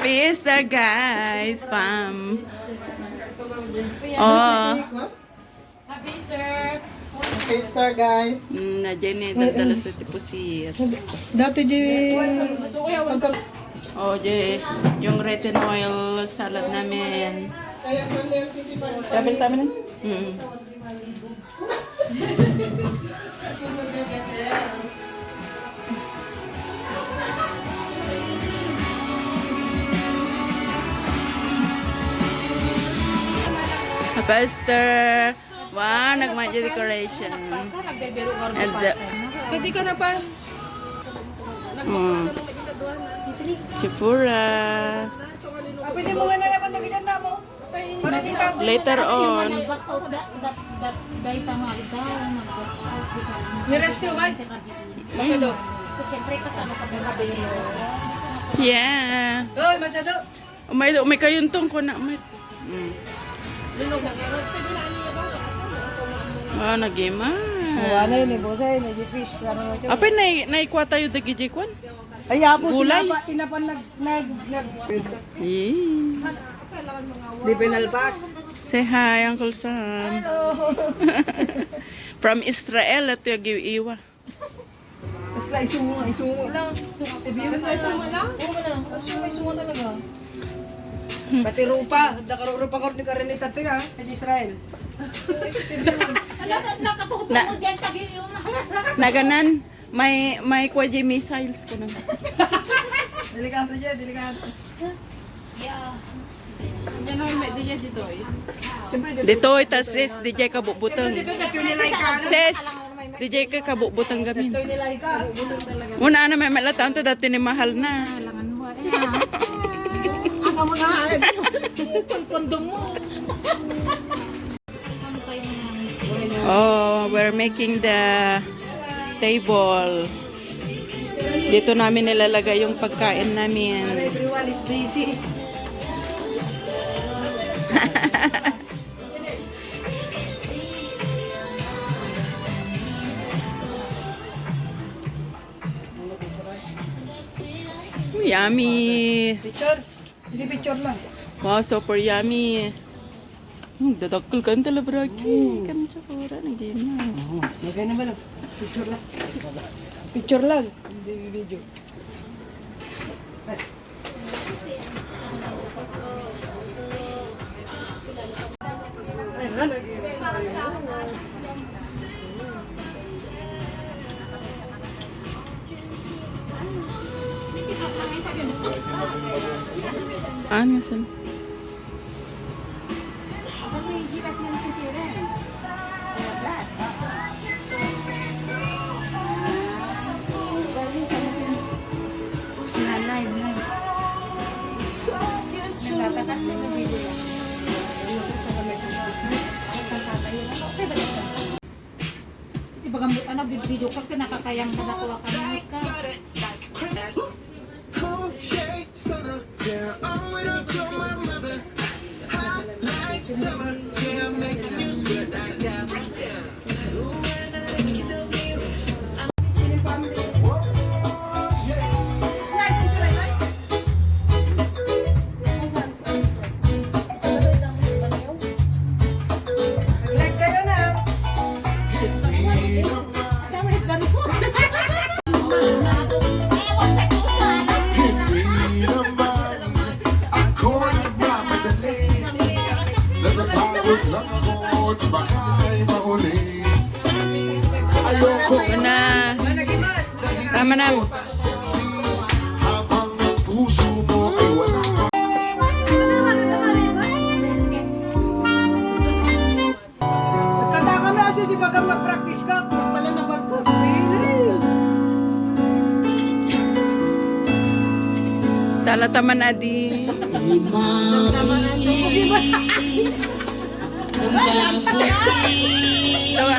Easter guys, fam. Oh. Happy sir. Easter guys. Na Jenny dadala sa tipusit. Dati di Oh, je yung red and oil salad namin. Sabi tayo na. Pastor. Wow, nagmadya decoration. And the Kadi ka na pa. Chipura. Pwede mo nga na naman nagyan na mo. Later on. Ni-rest nyo ba? Masyado. Siyempre kasama ka ba Yeah. Oy, masyado. May kayuntong ko na. Oh, nagima. Ano yun eh, bosay, nag-fish. Apa naikwa tayo dagi jikwan? Ay, apo Gulay. sila tinapan nag... Yeah. Di pinalpas. Say hi, Uncle Sam. From Israel, ito yung iwa. Sila isungo lang. Isungo lang? Oo lang. Isungo talaga. Pati rupa. Rupa ko ni Karenita ito ha. Kay Israel. Nakatuhog mo dyan sa gilyung. Naganan, may kwaji missiles ko na. Delikado dyan, delikado. Yeah. Diyan naman may diyan dito eh. Siyempre Dito, tas sis, DJ kabubutang. dito dito nilay ka. Sis, DJ ka kabubutang gamin. Dito nilay ka. Talaga. Una na may malatan to dati ni mahal na. Kailangan mo. Ang mga harap. Kondom mo. Oh, we're making the table. Dito namin nilalagay yung pagkain namin. Everyone is busy. Yummy. Picture? Hindi picture lang. Wow, super yummy. Dadakkel kan tala bragi. Kan tsakura ng gimas. Okay naman lang. Picture lang. Picture lang. Hindi video. Ano san? Ibagambot ano, video ka, nakakayang ka nakuha ka na ka. Una. Tama na. Nagkanda kami kasi si Bagang mag-practice ka. Pala na barko. Sala taman adi. Sawa.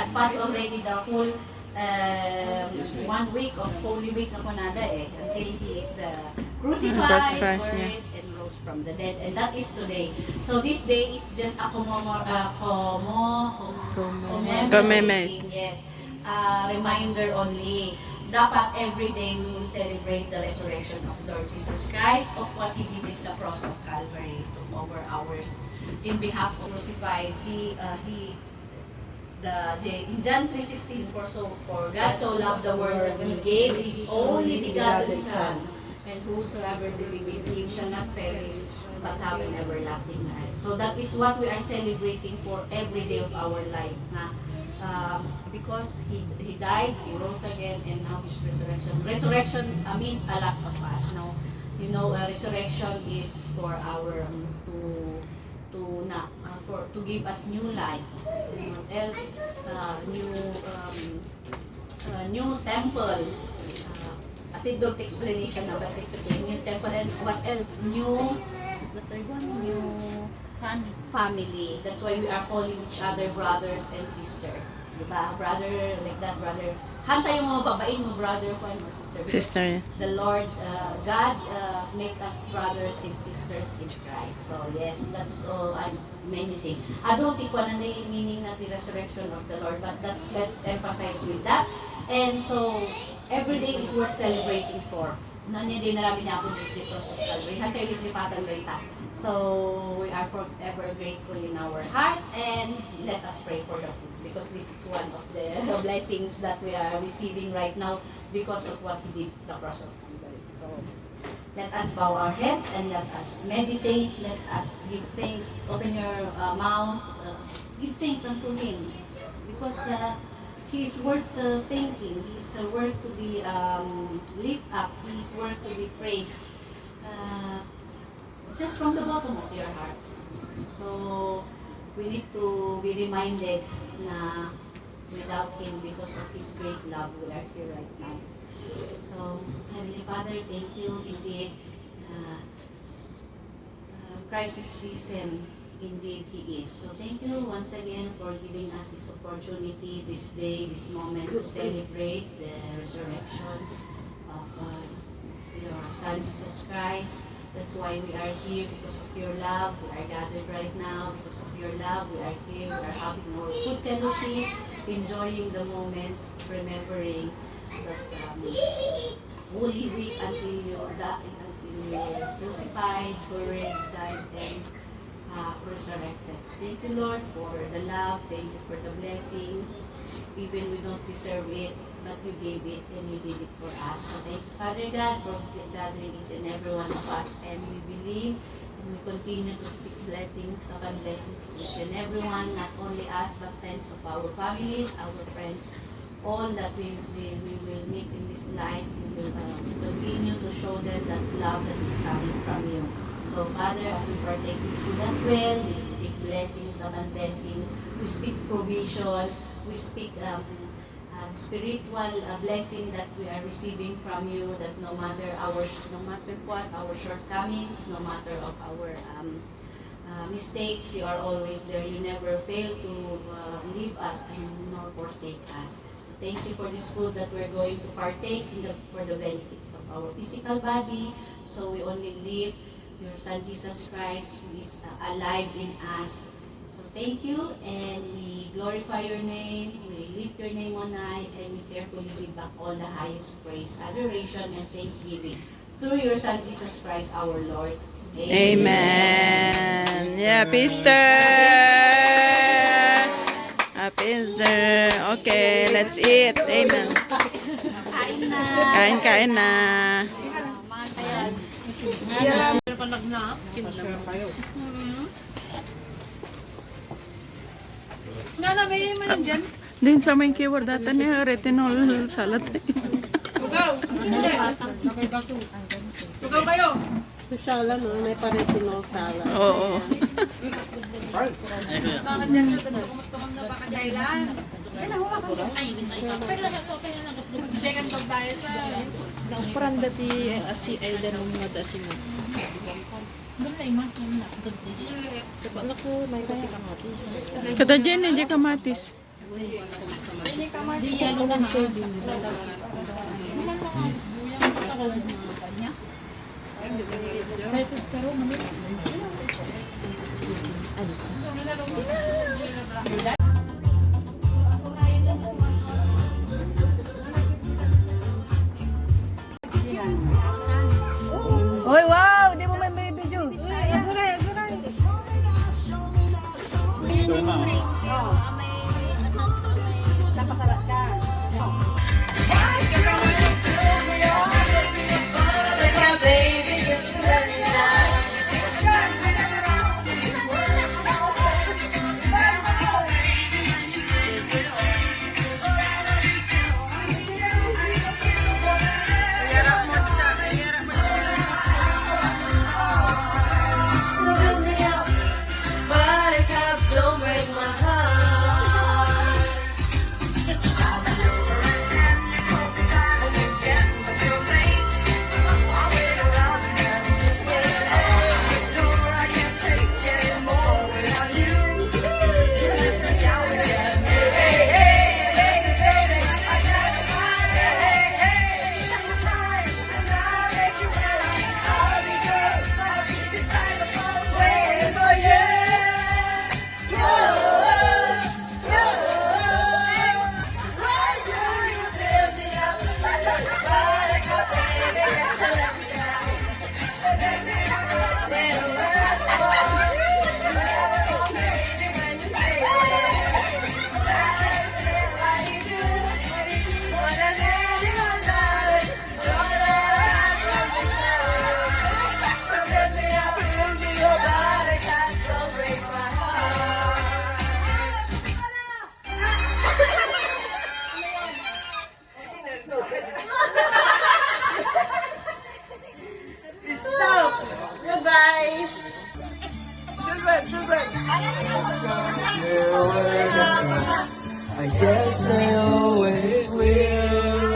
had passed already the whole 1 week of Holy Week na kunada until he is crucified, Crucified, buried, and rose from the dead. And that is today. So this day is just a commemorating, yes, reminder only. Dapat every day we will celebrate the resurrection of Lord Jesus Christ, of what He did at the cross of Calvary, took over ours in behalf of crucified. In John 3:16, for God so loved the world that He gave His only begotten Son, and whosoever believe in Him shall not perish, but have an everlasting life. So that is what we are celebrating for every day of our life. Because he died, He rose again, and now His resurrection. Resurrection means a lot of us. No, you know, resurrection is for our to give us new life. And what else? New temple. A tidbit explanation of it. It's okay. New temple, and what else? What's the third one? New family. That's why we are calling each other brothers and sisters. Diba? Brother, like that, brother. Hanta yung mga babae mo, brother ko or sister. Sister, yeah. The Lord, God, make us brothers and sisters in Christ. So yes, that's all. Many things. I don't think one the meaning of the resurrection of the Lord, but let's emphasize with that. And so every day is worth celebrating for. Nanya din narami niya ako Diyos dito sa Calvary. Hantay liplipatan rita. So we are forever grateful in our heart, and let us pray for the food, because this is one of the blessings that we are receiving right now because of what He did the cross of Calvary. So let us bow our heads and let us meditate. Let us give thanks. Open your mouth. Give thanks unto Him, because He is worth thanking. He is worth to be lift up. He is worth to be praised. Just from the bottom of your hearts. So we need to be reminded na without Him, because of His great love, we are here right now. So Heavenly Father, thank you indeed. Christ is risen. Indeed, He is. So thank you once again for giving us this opportunity, this day, this moment to celebrate the resurrection of your Son Jesus Christ. That's why we are here, because of your love. We are gathered right now because of your love. We are here. We are having our good fellowship, enjoying the moments, remembering that Holy Week until you were crucified, buried, died, and resurrected. Thank you, Lord, for the love. Thank you for the blessings. Even we don't deserve it, but you gave it and you did it for us. So thank you, Father God, for gathering each and every one of us. And we believe and we continue to speak blessings upon blessings to each and every one, not only us, but tens of our families, our friends, all that we will meet in this life. We will continue to show them that love that is coming from you. So, Father, as we partake this food as well, we speak blessings upon blessings, we speak provision, we speak spiritual blessing that we are receiving from you, that no matter what our shortcomings, no matter of our mistakes, you are always there. You never fail to leave us and nor forsake us. So thank you for this food that we're going to partake for the benefits of our physical body. So we only live your Son Jesus Christ, who is alive in us. So thank you, and we glorify your name, we lift your name on high, and we carefully give back all the highest praise, adoration, and thanksgiving through your Son Jesus Christ our Lord. Amen. Yeah, Easter. Happy Easter. Okay, let's eat. Amen. Kain na. Kain na. Nga na, may man dyan. Din sa may keyword data niya, retinol salat. Tugaw kayo. Sushala, no? May pa-retinol salad. Oo. Bakit dyan sa kumustukom na baka dahilan? Ay, nahuwa ka. Mag-second pag tayo sa... Paranda ti asi ay dan mga dasin mo. Doon na, Anak ko, may kasi kamatis. Kada dyan, hindi kamatis. Di yan lang saving. Oy, wow! Di mo may video. Buttercup, don't break my heart. I guess I always will.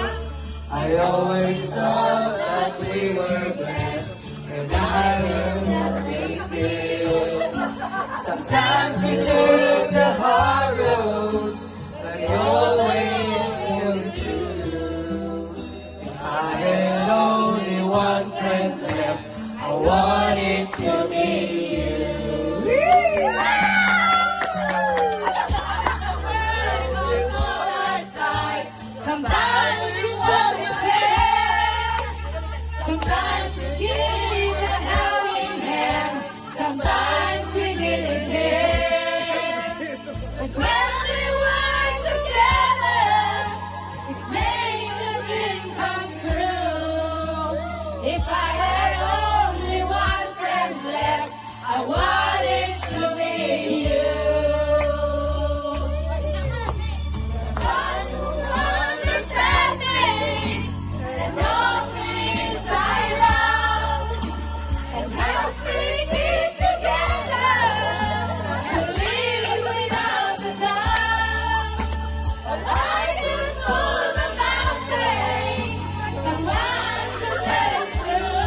I always thought that we were blessed, and I will be still. Sometimes we took the hard road, but you always came true. If I had only one friend left, I wanted to be you. Sometimes you wasn't there. Sometimes you gave a helping hand. Sometimes we didn't care. But when we were together, it made the dream come true. If I had only one friend left, I wanted to be you. Someone to let it through.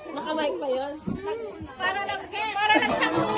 Nakamike pa yun? Para lang siyang